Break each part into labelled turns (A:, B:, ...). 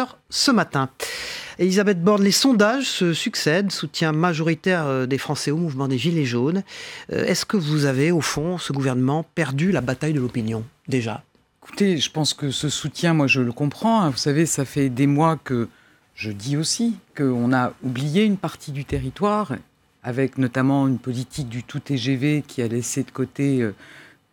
A: 20h ce matin. Elisabeth Borne, les sondages se succèdent, soutien majoritaire des Français au mouvement des Gilets jaunes. Est-ce que vous avez, au fond, ce gouvernement, perdu la bataille de l'opinion, déjà ?
B: Écoutez, je pense que ce soutien, moi je le comprends. Vous savez, ça fait des mois que je dis aussi qu'on a oublié une partie du territoire, avec notamment une politique du tout TGV qui a laissé de côté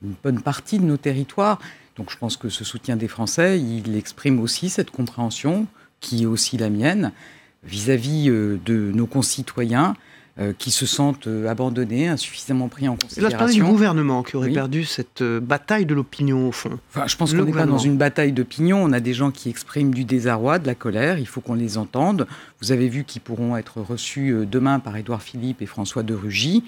B: une bonne partie de nos territoires. Donc je pense que ce soutien des Français, il exprime aussi cette compréhension, qui est aussi la mienne, vis-à-vis de nos concitoyens qui se sentent abandonnés, insuffisamment pris en considération.
A: Là, je parlais du gouvernement qui aurait perdu cette bataille de l'opinion, au fond.
B: Enfin, je pense qu'on n'est pas dans une bataille d'opinion. On a des gens qui expriment du désarroi, de la colère. Il faut qu'on les entende. Vous avez vu qu'ils pourront être reçus demain par Édouard Philippe et François de Rugy.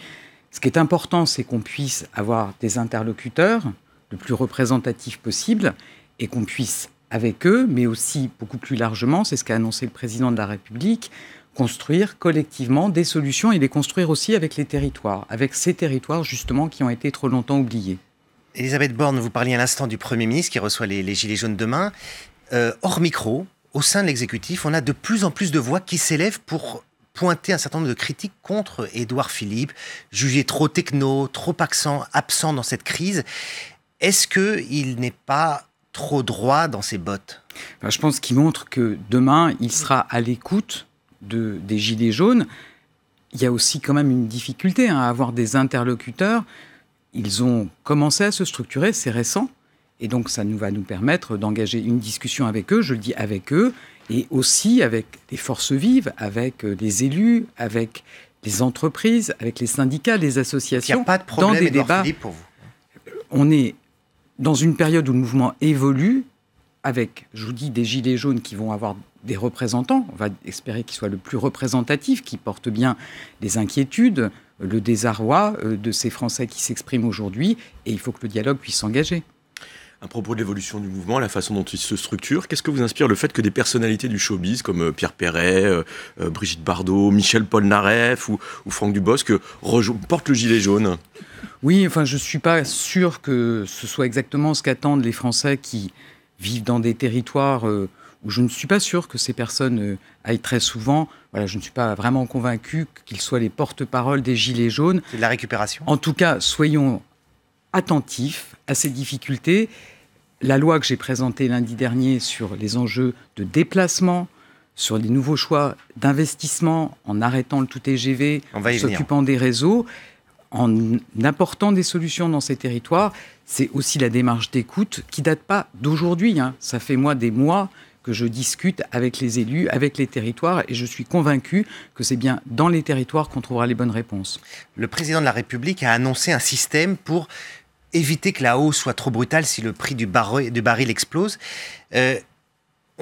B: Ce qui est important, c'est qu'on puisse avoir des interlocuteurs le plus représentatifs possible et qu'on puisse, avec eux, mais aussi beaucoup plus largement, c'est ce qu'a annoncé le président de la République, construire collectivement des solutions et les construire aussi avec les territoires, avec ces territoires justement qui ont été trop longtemps oubliés.
C: Elisabeth Borne, vous parliez à l'instant du Premier ministre qui reçoit les Gilets jaunes demain. Hors micro, au sein de l'exécutif, on a de plus en plus de voix qui s'élèvent pour pointer un certain nombre de critiques contre Édouard Philippe, jugé trop techno, trop absent dans cette crise. Est-ce qu'il n'est pas trop droit dans ses bottes ?
B: Je pense qu'il montre que demain, il sera à l'écoute des Gilets jaunes. Il y a aussi quand même une difficulté à avoir des interlocuteurs. Ils ont commencé à se structurer, c'est récent, et donc ça va nous permettre d'engager une discussion avec eux, je le dis avec eux, et aussi avec les forces vives, avec les élus, avec les entreprises, avec les syndicats, les associations.
C: Il n'y a pas de problème,
B: dans des
C: Édouard
B: débats.
C: Philippe, pour vous ?
B: On est dans une période où le mouvement évolue, avec, je vous dis, des Gilets jaunes qui vont avoir des représentants. On va espérer qu'ils soient le plus représentatifs, qui portent bien les inquiétudes, le désarroi de ces Français qui s'expriment aujourd'hui. Et il faut que le dialogue puisse s'engager.
D: À propos de l'évolution du mouvement, la façon dont il se structure, qu'est-ce que vous inspire le fait que des personnalités du showbiz comme Pierre Perret, Brigitte Bardot, Michel Polnareff ou Franck Dubosc portent le gilet jaune ?
B: Oui, enfin, je ne suis pas sûr que ce soit exactement ce qu'attendent les Français qui vivent dans des territoires où je ne suis pas sûr que ces personnes aillent très souvent. Voilà, je ne suis pas vraiment convaincu qu'ils soient les porte-parole des Gilets jaunes.
C: C'est de la récupération.
B: En tout cas, soyons attentifs à ces difficultés. La loi que j'ai présentée lundi dernier sur les enjeux de déplacement, sur les nouveaux choix d'investissement, en arrêtant le tout TGV, en s'occupant des réseaux, en apportant des solutions dans ces territoires, c'est aussi la démarche d'écoute qui date pas d'aujourd'hui. Ça fait des mois que je discute avec les élus, avec les territoires, et je suis convaincu que c'est bien dans les territoires qu'on trouvera les bonnes réponses.
C: Le président de la République a annoncé un système pour éviter que la hausse soit trop brutale si le prix du baril explose.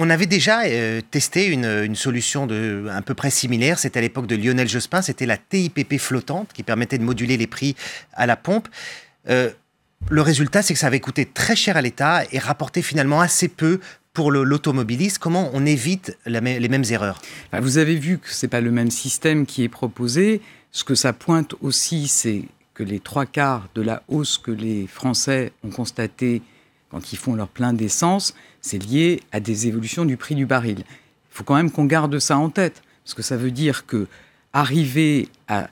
C: On avait déjà testé une solution à peu près similaire. C'était à l'époque de Lionel Jospin. C'était la TIPP flottante qui permettait de moduler les prix à la pompe. Le résultat, c'est que ça avait coûté très cher à l'État et rapporté finalement assez peu pour l'automobiliste. Comment on évite les mêmes erreurs ?
B: Vous avez vu que ce n'est pas le même système qui est proposé. Ce que ça pointe aussi, c'est que les 3/4 de la hausse que les Français ont constatée quand ils font leur plein d'essence, c'est lié à des évolutions du prix du baril. Il faut quand même qu'on garde ça en tête, parce que ça veut dire que arriver à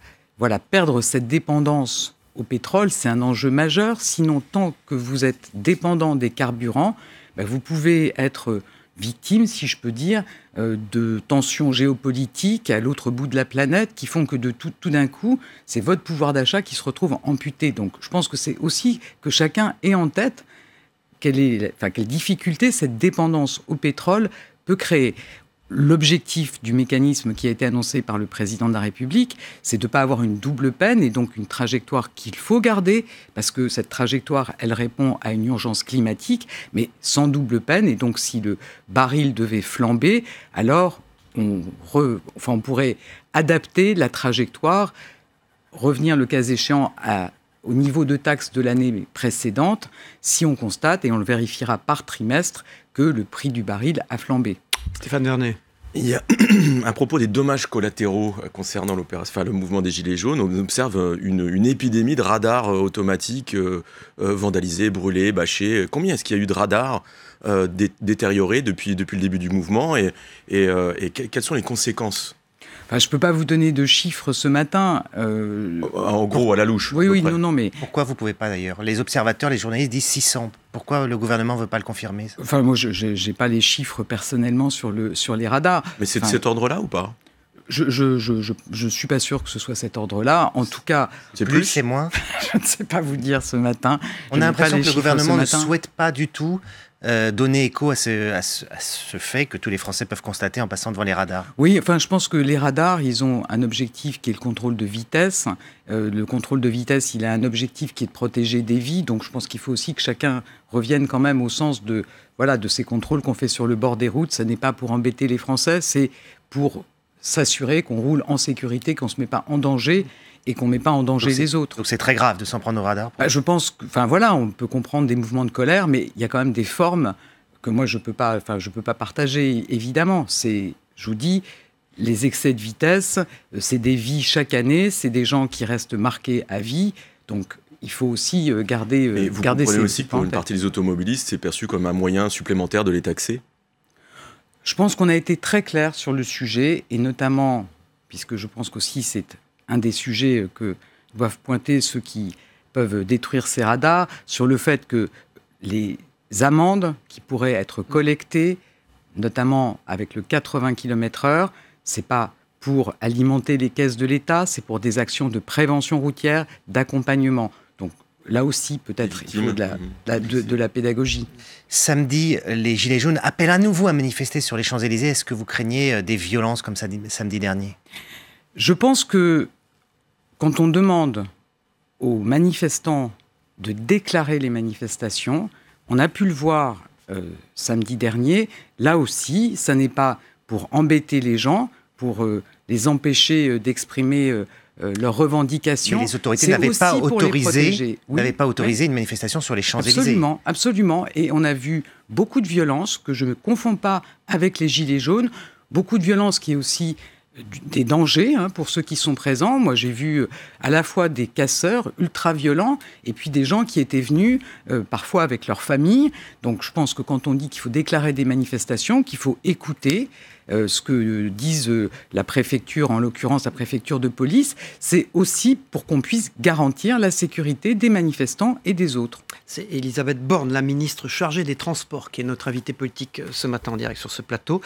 B: perdre cette dépendance au pétrole, c'est un enjeu majeur. Sinon, tant que vous êtes dépendant des carburants, vous pouvez être victime, si je peux dire, de tensions géopolitiques à l'autre bout de la planète qui font que tout d'un coup, c'est votre pouvoir d'achat qui se retrouve amputé. Donc je pense que c'est aussi que chacun ait en tête quelle difficulté cette dépendance au pétrole peut créer. L'objectif du mécanisme qui a été annoncé par le président de la République, c'est de ne pas avoir une double peine et donc une trajectoire qu'il faut garder, parce que cette trajectoire, elle répond à une urgence climatique, mais sans double peine. Et donc, si le baril devait flamber, alors on pourrait adapter la trajectoire, revenir le cas échéant au niveau de taxe de l'année précédente, si on constate, et on le vérifiera par trimestre, que le prix du baril a flambé.
A: Stéphane Vernet.
D: Il y a à propos des dommages collatéraux concernant le mouvement des Gilets jaunes, on observe une épidémie de radars automatiques vandalisés, brûlés, bâchés. Combien est-ce qu'il y a eu de radars détériorés depuis le début du mouvement et quelles sont les conséquences ?
B: Enfin, je ne peux pas vous donner de chiffres ce matin.
D: En gros, à la louche.
B: Oui, non, mais...
C: Pourquoi vous ne pouvez pas d'ailleurs ? Les observateurs, les journalistes disent 600. Pourquoi le gouvernement ne veut pas le confirmer ?
B: Enfin, moi, je n'ai pas les chiffres personnellement sur les radars.
D: Mais c'est de cet ordre-là ou pas ?
B: Je suis pas sûr que ce soit cet ordre-là. En tout cas...
C: C'est plus, c'est moins ?
B: Je ne sais pas vous dire ce matin.
C: On a l'impression que le gouvernement ne souhaite pas du tout donner écho à ce fait que tous les Français peuvent constater en passant devant les radars.
B: Oui, enfin, je pense que les radars, ils ont un objectif qui est le contrôle de vitesse. Le contrôle de vitesse, il a un objectif qui est de protéger des vies. Donc, je pense qu'il faut aussi que chacun revienne quand même au sens de ces contrôles qu'on fait sur le bord des routes. Ce n'est pas pour embêter les Français, c'est pour s'assurer qu'on roule en sécurité, qu'on ne se met pas en danger et qu'on ne met pas en danger les autres.
C: Donc c'est très grave de s'en prendre au radar.
B: Je pense que, on peut comprendre des mouvements de colère, mais il y a quand même des formes que moi je peux pas partager, évidemment. Je vous dis, les excès de vitesse, c'est des vies chaque année, c'est des gens qui restent marqués à vie, donc il faut aussi garder
D: Mais vous comprenez aussi que pour une partie des automobilistes, c'est perçu comme un moyen supplémentaire de les taxer ?
B: Je pense qu'on a été très clair sur le sujet, et notamment, puisque je pense qu'aussi c'est un des sujets que doivent pointer ceux qui peuvent détruire ces radars, sur le fait que les amendes qui pourraient être collectées, notamment avec le 80 km/h, c'est pas pour alimenter les caisses de l'État, c'est pour des actions de prévention routière, d'accompagnement. Donc là aussi, peut-être, il faut de la pédagogie.
C: Samedi, les Gilets jaunes appellent à nouveau à manifester sur les Champs-Élysées. Est-ce que vous craignez des violences comme ça samedi dernier ?
B: Je pense que quand on demande aux manifestants de déclarer les manifestations, on a pu le voir samedi dernier, là aussi, ça n'est pas pour embêter les gens, pour les empêcher d'exprimer leurs revendications.
C: Mais les autorités n'avaient pas autorisé une manifestation sur les Champs-Élysées.
B: Absolument, absolument. Et on a vu beaucoup de violence que je ne confonds pas avec les Gilets jaunes, beaucoup de violence qui est aussi des dangers pour ceux qui sont présents. Moi, j'ai vu à la fois des casseurs ultra-violents et puis des gens qui étaient venus parfois avec leur famille. Donc, je pense que quand on dit qu'il faut déclarer des manifestations, qu'il faut écouter ce que disent la préfecture, en l'occurrence la préfecture de police, c'est aussi pour qu'on puisse garantir la sécurité des manifestants et des autres.
A: C'est Elisabeth Borne, la ministre chargée des Transports, qui est notre invitée politique ce matin en direct sur ce plateau.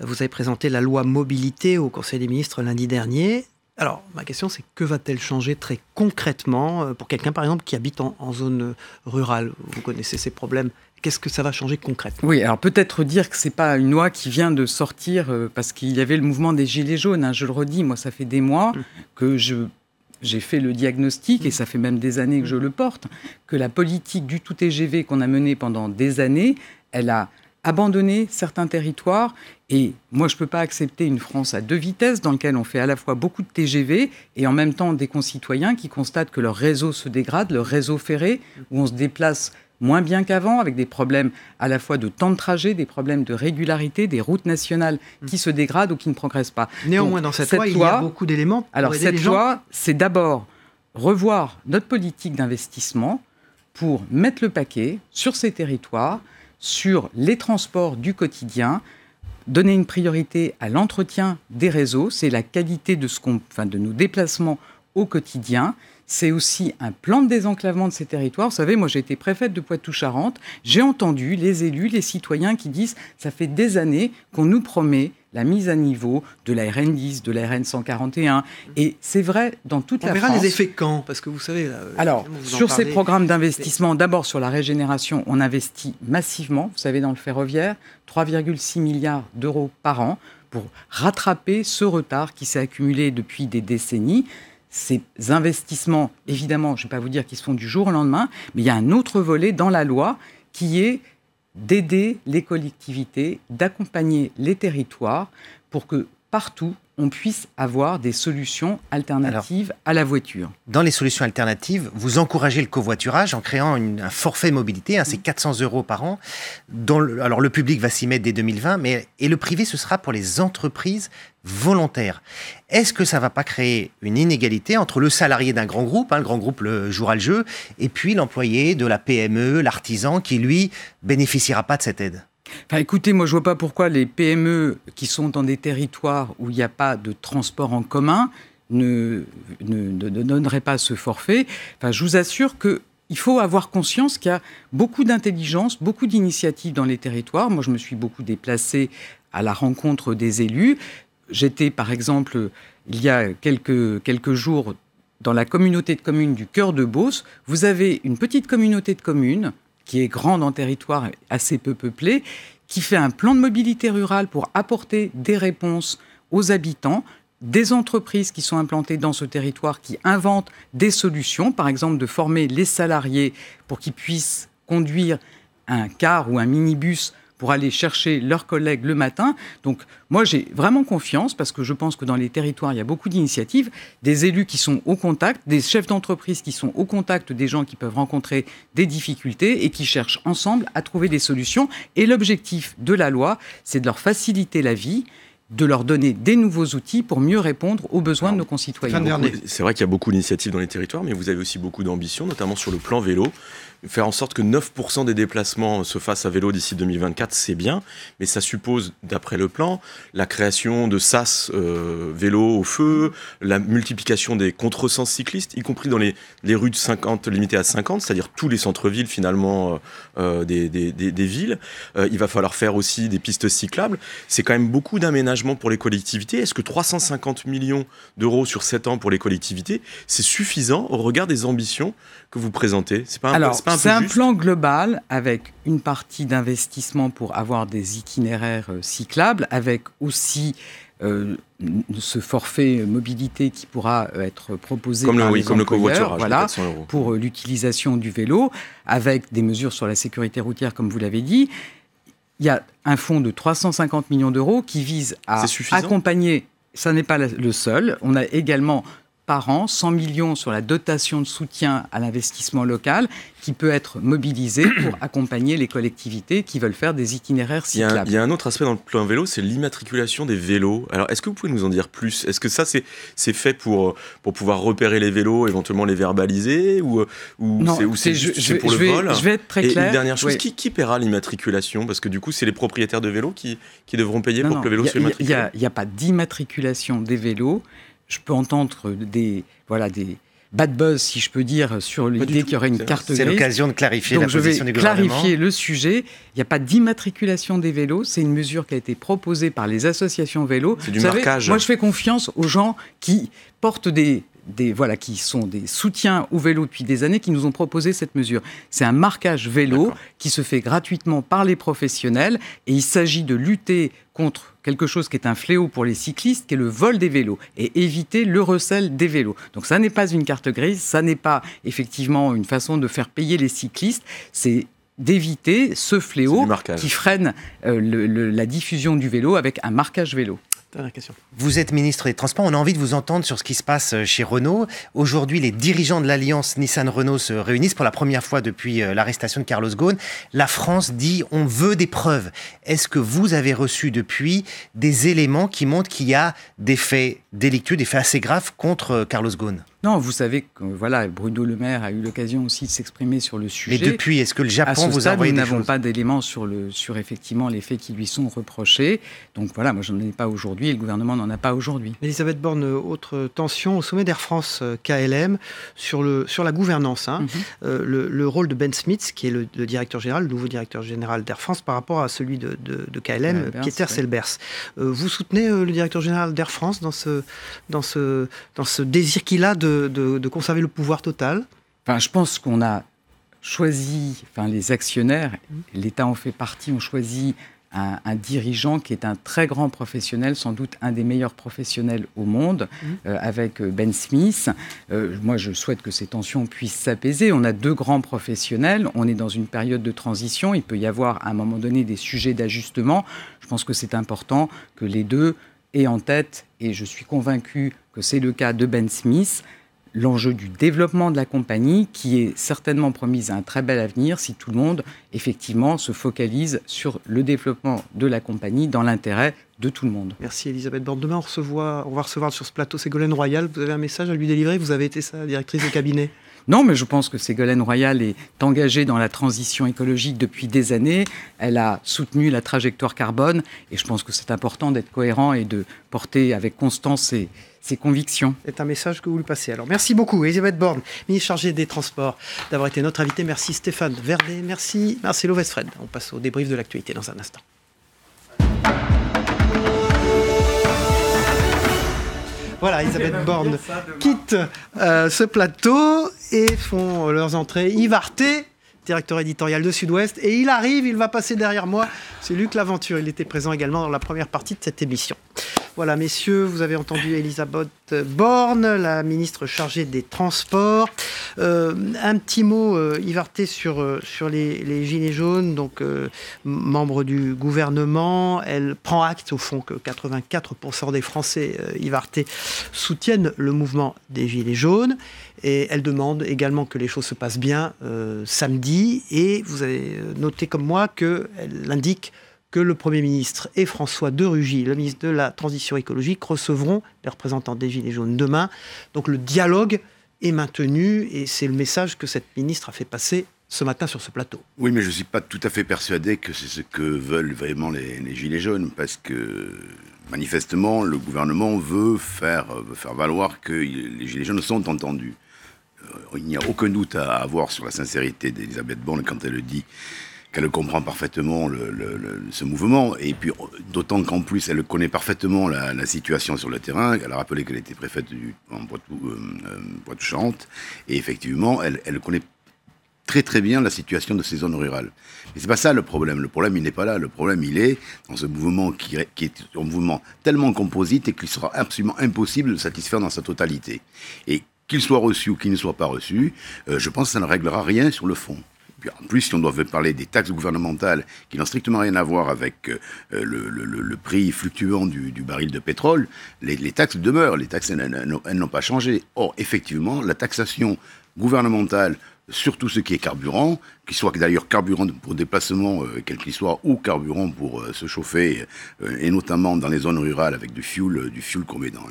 A: Vous avez présenté la loi mobilité au Conseil des ministres lundi dernier. Alors, ma question, c'est que va-t-elle changer très concrètement pour quelqu'un, par exemple, qui habite en zone rurale ? Vous connaissez ces problèmes. Qu'est-ce que ça va changer concrètement ?
B: Oui, alors peut-être dire que ce n'est pas une loi qui vient de sortir parce qu'il y avait le mouvement des Gilets jaunes. Je le redis, moi, ça fait des mois que j'ai fait le diagnostic, et ça fait même des années que je le porte, que la politique du tout TGV qu'on a menée pendant des années, elle a abandonné certains territoires. Et moi, je ne peux pas accepter une France à deux vitesses dans laquelle on fait à la fois beaucoup de TGV et en même temps des concitoyens qui constatent que leur réseau se dégrade, leur réseau ferré, où on se déplace moins bien qu'avant, avec des problèmes à la fois de temps de trajet, des problèmes de régularité, des routes nationales qui se dégradent ou qui ne progressent pas.
A: Néanmoins, dans cette loi, il y a beaucoup d'éléments pour
B: alors,
A: aider
B: cette
A: les gens.
B: loi, c'est d'abord revoir notre politique d'investissement pour mettre le paquet sur ces territoires, sur les transports du quotidien, donner une priorité à l'entretien des réseaux, c'est la qualité de nos déplacements au quotidien. C'est aussi un plan de désenclavement de ces territoires. Vous savez, moi, j'ai été préfète de Poitou-Charentes. J'ai entendu les élus, les citoyens qui disent « ça fait des années qu'on nous promet la mise à niveau de la RN 10, de la RN 141 ». Et c'est vrai dans toute la France.
A: On verra les effets quand ? Parce que vous savez...
B: Alors, sur ces programmes d'investissement, d'abord sur la régénération, on investit massivement. Vous savez, dans le ferroviaire, 3,6 milliards d'euros par an pour rattraper ce retard qui s'est accumulé depuis des décennies. Ces investissements, évidemment, je ne vais pas vous dire qu'ils se font du jour au lendemain, mais il y a un autre volet dans la loi qui est d'aider les collectivités, d'accompagner les territoires pour que partout, on puisse avoir des solutions alternatives à la voiture.
C: Dans les solutions alternatives, vous encouragez le covoiturage en créant un forfait mobilité, c'est 400 € par an. Alors le public va s'y mettre dès 2020, et le privé, ce sera pour les entreprises volontaires. Est-ce que ça ne va pas créer une inégalité entre le salarié d'un grand groupe, le grand groupe jouera le jeu, et puis l'employé de la PME, l'artisan, qui lui bénéficiera pas de cette aide ?
B: Enfin, écoutez, moi je vois pas pourquoi les PME qui sont dans des territoires où il n'y a pas de transport en commun ne donneraient pas ce forfait. Enfin, je vous assure qu'il faut avoir conscience qu'il y a beaucoup d'intelligence, beaucoup d'initiatives dans les territoires. Moi je me suis beaucoup déplacée à la rencontre des élus. J'étais par exemple il y a quelques jours dans la communauté de communes du Cœur de Beauce. Vous avez une petite communauté de communes qui est grande en territoire, assez peu peuplé, qui fait un plan de mobilité rurale pour apporter des réponses aux habitants, des entreprises qui sont implantées dans ce territoire, qui inventent des solutions, par exemple de former les salariés pour qu'ils puissent conduire un car ou un minibus pour aller chercher leurs collègues le matin. Donc moi, j'ai vraiment confiance parce que je pense que dans les territoires, il y a beaucoup d'initiatives, des élus qui sont au contact, des chefs d'entreprise qui sont au contact des gens qui peuvent rencontrer des difficultés et qui cherchent ensemble à trouver des solutions. Et l'objectif de la loi, c'est de leur faciliter la vie, de leur donner des nouveaux outils pour mieux répondre aux besoins de nos concitoyens.
D: C'est vrai qu'il y a beaucoup d'initiatives dans les territoires, mais vous avez aussi beaucoup d'ambition, notamment sur le plan vélo. Faire en sorte que 9% des déplacements se fassent à vélo d'ici 2024, c'est bien, mais ça suppose, d'après le plan, la création de sas vélo au feu, la multiplication des contresens cyclistes, y compris dans les rues de 50, limitées à 50, c'est-à-dire tous les centres-villes finalement des villes. Il va falloir faire aussi des pistes cyclables. C'est quand même beaucoup d'aménagements pour les collectivités. Est-ce que 350 millions d'euros sur 7 ans pour les collectivités, c'est suffisant au regard des ambitions que vous présentez?
B: C'est un plan global avec une partie d'investissement pour avoir des itinéraires cyclables, avec aussi ce forfait mobilité qui pourra être proposé par les employeurs, pour l'utilisation du vélo, avec des mesures sur la sécurité routière, comme vous l'avez dit. Il y a un fonds de 350 millions d'euros qui vise à accompagner. Ça n'est pas le seul. On a également par an, 100 millions sur la dotation de soutien à l'investissement local qui peut être mobilisée pour accompagner les collectivités qui veulent faire des itinéraires cyclables.
D: Il y a un autre aspect dans le plan vélo, c'est l'immatriculation des vélos. Alors, est-ce que vous pouvez nous en dire plus? Est-ce que ça, c'est fait pour pouvoir repérer les vélos, éventuellement les verbaliser ou c'est pour le vol?
B: Je vais être très clair.
D: Et une dernière chose, qui paiera l'immatriculation? Parce que du coup, c'est les propriétaires de vélos qui devront payer pour que le vélo soit immatriculé.
B: Il n'y a pas d'immatriculation des vélos. Je peux entendre des bad buzz, si je peux dire, sur l'idée qu'il y aurait une carte grise.
C: C'est l'occasion de clarifier la position du gouvernement.
B: Je vais clarifier le sujet. Il n'y a pas d'immatriculation des vélos. C'est une mesure qui a été proposée par les associations vélos.
D: C'est du marquage.
B: Moi, je fais confiance aux gens qui portent qui sont des soutiens au vélo depuis des années, qui nous ont proposé cette mesure. C'est un marquage vélo qui se fait gratuitement par les professionnels et il s'agit de lutter contre quelque chose qui est un fléau pour les cyclistes, qui est le vol des vélos et éviter le recel des vélos. Donc ça n'est pas une carte grise, ça n'est pas effectivement une façon de faire payer les cyclistes, c'est d'éviter ce fléau qui freine la diffusion du vélo avec un marquage vélo.
A: Dernière question.
C: Vous êtes ministre des Transports, on a envie de vous entendre sur ce qui se passe chez Renault. Aujourd'hui, les dirigeants de l'alliance Nissan-Renault se réunissent pour la première fois depuis l'arrestation de Carlos Ghosn. La France dit on veut des preuves. Est-ce que vous avez reçu depuis des éléments qui montrent qu'il y a des faits délictueux, des faits assez graves contre Carlos Ghosn?
B: Non, vous savez que Bruno Le Maire a eu l'occasion aussi de s'exprimer sur le sujet.
C: Mais depuis, est-ce que le Japon vous a envoyé des choses?
B: Nous n'avons pas d'éléments sur effectivement les faits qui lui sont reprochés. Donc moi je n'en ai pas aujourd'hui et le gouvernement n'en a pas aujourd'hui.
A: Elisabeth Borne, autre tension au sommet d'Air France KLM sur la gouvernance. Le rôle de Ben Smith, qui est le directeur général, le nouveau directeur général d'Air France, par rapport à celui de KLM, Pieter Selbers. Vous soutenez le directeur général d'Air France dans ce désir qu'il a de conserver le pouvoir total?
B: Je pense qu'on a choisi, les actionnaires, l'État en fait partie, ont choisi un dirigeant qui est un très grand professionnel, sans doute un des meilleurs professionnels au monde, avec Ben Smith. Moi, je souhaite que ces tensions puissent s'apaiser. On a deux grands professionnels, on est dans une période de transition, il peut y avoir à un moment donné des sujets d'ajustement. Je pense que c'est important que les deux et en tête, et je suis convaincu que c'est le cas de Ben Smith, l'enjeu du développement de la compagnie, qui est certainement promise à un très bel avenir si tout le monde, effectivement, se focalise sur le développement de la compagnie dans l'intérêt de tout le monde.
A: Merci Elisabeth Borne. Demain, on va recevoir sur ce plateau Ségolène Royal. Vous avez un message à lui délivrer? Vous avez été sa directrice de cabinet.
B: Non, mais je pense que Ségolène Royal est engagée dans la transition écologique depuis des années. Elle a soutenu la trajectoire carbone et je pense que c'est important d'être cohérent et de porter avec constance ses convictions.
A: C'est un message que vous lui passez. Alors, merci beaucoup, Elisabeth Borne, ministre chargée des Transports, d'avoir été notre invité. Merci Stéphane Verdet. Merci Marcelo Westfred. On passe au débrief de l'actualité dans un instant. Voilà, Elisabeth Borne quitte ce plateau et font leurs entrées. Yves Arté, directeur éditorial de Sud-Ouest, et il arrive, il va passer derrière moi. C'est Luc Laventure, il était présent également dans la première partie de cette émission. Voilà, messieurs, vous avez entendu Elisabeth Borne, la ministre chargée des Transports. Un petit mot, Yves Arté, sur les Gilets jaunes, donc membre du gouvernement. Elle prend acte, au fond, que 84% des Français, Yves Arté, soutiennent le mouvement des Gilets jaunes. Et elle demande également que les choses se passent bien samedi. Et vous avez noté comme moi qu'elle indique que le Premier ministre et François de Rugy, le ministre de la Transition écologique, recevront les représentants des Gilets jaunes demain. Donc le dialogue est maintenu et c'est le message que cette ministre a fait passer ce matin sur ce plateau.
E: Oui, mais je ne suis pas tout à fait persuadé que c'est ce que veulent vraiment les Gilets jaunes, parce que manifestement, le gouvernement veut faire valoir que les Gilets jaunes sont entendus. Il n'y a aucun doute à avoir sur la sincérité d'Elisabeth Borne quand elle dit qu'elle comprend parfaitement ce mouvement, et puis d'autant qu'en plus elle connaît parfaitement la situation sur le terrain. Elle a rappelé qu'elle était préfète en Poitou-Charentes, et effectivement elle connaît très très bien la situation de ces zones rurales. Mais c'est pas ça le problème. Le problème, il n'est pas là. Le problème, il est dans ce mouvement qui est un mouvement tellement composite et qu'il sera absolument impossible de satisfaire dans sa totalité. Et qu'il soit reçu ou qu'il ne soit pas reçu, je pense que ça ne réglera rien sur le fond. Puis en plus, si on doit parler des taxes gouvernementales qui n'ont strictement rien à voir avec le prix fluctuant du baril de pétrole, les taxes demeurent. Les taxes, elles n'ont pas changé. Or, effectivement, la taxation gouvernementale sur tout ce qui est carburant, qu'il soit d'ailleurs carburant pour déplacement, quel qu'il soit, ou carburant pour se chauffer, et notamment dans les zones rurales avec du fuel qu'on met dans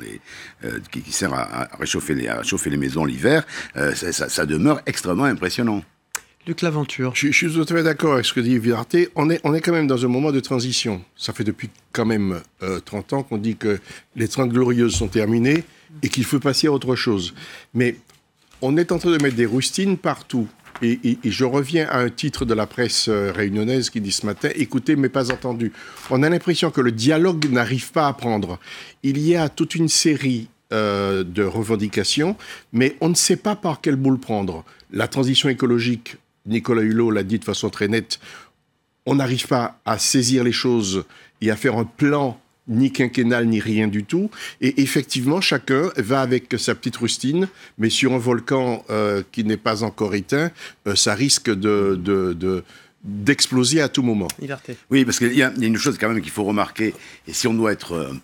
E: qui sert à chauffer les maisons l'hiver, ça demeure extrêmement impressionnant.
A: Luc Laventure.
F: Je suis tout à fait d'accord avec ce que dit Yves Arté. On est quand même dans un moment de transition. Ça fait depuis quand même 30 ans qu'on dit que les 30 glorieuses sont terminées et qu'il faut passer à autre chose. Mais on est en train de mettre des rustines partout. Et je reviens à un titre de la presse réunionnaise qui dit ce matin « Écoutez, mais pas entendu ». On a l'impression que le dialogue n'arrive pas à prendre. Il y a toute une série de revendications, mais on ne sait pas par quelle boule prendre. La transition écologique, Nicolas Hulot l'a dit de façon très nette, on n'arrive pas à saisir les choses et à faire un plan ni quinquennal, ni rien du tout. Et effectivement, chacun va avec sa petite rustine, mais sur un volcan qui n'est pas encore éteint, ça risque d'exploser à tout moment.
A: Liberté.
E: Oui, parce qu'il y a une chose quand même qu'il faut remarquer, et si on doit être un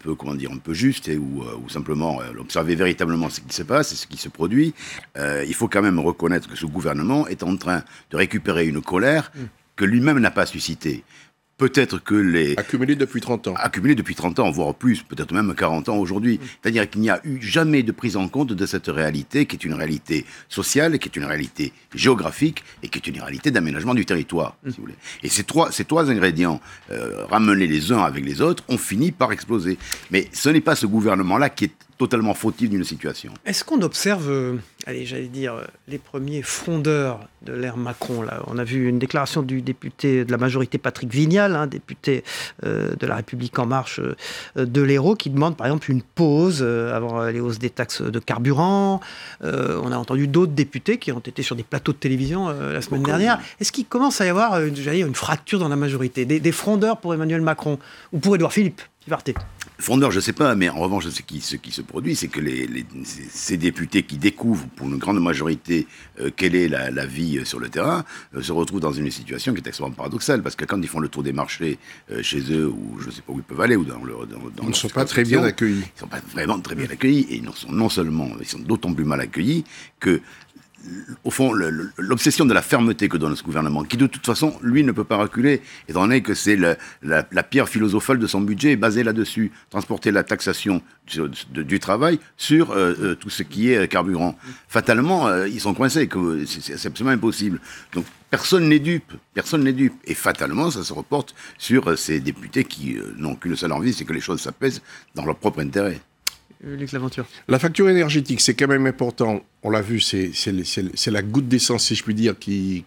E: peu juste, ou simplement observer véritablement ce qui se passe et ce qui se produit, il faut quand même reconnaître que ce gouvernement est en train de récupérer une colère que lui-même n'a pas suscitée. Peut-être que
F: Accumulé depuis 30 ans.
E: Accumulé depuis 30 ans, voire plus, peut-être même 40 ans aujourd'hui. C'est-à-dire qu'il n'y a eu jamais de prise en compte de cette réalité, qui est une réalité sociale, qui est une réalité géographique, et qui est une réalité d'aménagement du territoire, si vous voulez. Et ces trois ingrédients, ramenés les uns avec les autres, ont fini par exploser. Mais ce n'est pas ce gouvernement-là qui est totalement fautif d'une situation.
A: Est-ce qu'on observe, les premiers frondeurs de l'ère Macron là? On a vu une déclaration du député de la majorité Patrick Vignal, député de La République En Marche de l'Hérault, qui demande par exemple une pause avant les hausses des taxes de carburant. On a entendu d'autres députés qui ont été sur des plateaux de télévision la semaine dernière. Est-ce qu'il commence à y avoir une fracture dans la majorité, des frondeurs pour Emmanuel Macron ou pour Édouard Philippe? Varté.
E: Fondeur, je ne sais pas, mais en revanche, ce qui se produit, c'est que ces députés qui découvrent, pour une grande majorité, quelle est la vie sur le terrain, se retrouvent dans une situation qui est extrêmement paradoxale, parce que quand ils font le tour des marchés chez eux, ou je ne sais pas où ils peuvent aller, ou dans
F: ils ne sont pas très bien accueillis.
E: Ils ne sont pas vraiment très bien accueillis, et non seulement, ils sont d'autant plus mal accueillis que, au fond, l'obsession de la fermeté que donne ce gouvernement, qui de toute façon, lui, ne peut pas reculer, étant donné que c'est la pierre philosophale de son budget est basée là-dessus, transporter la taxation du travail sur tout ce qui est carburant. Fatalement, ils sont coincés, c'est absolument impossible. Donc, personne n'est dupe, et fatalement, ça se reporte sur ces députés qui n'ont qu'une seule envie, c'est que les choses s'apaisent dans leur propre intérêt.
A: Luc Laventure.
F: La facture énergétique, c'est quand même important. On l'a vu, c'est la goutte d'essence, si je puis dire, qui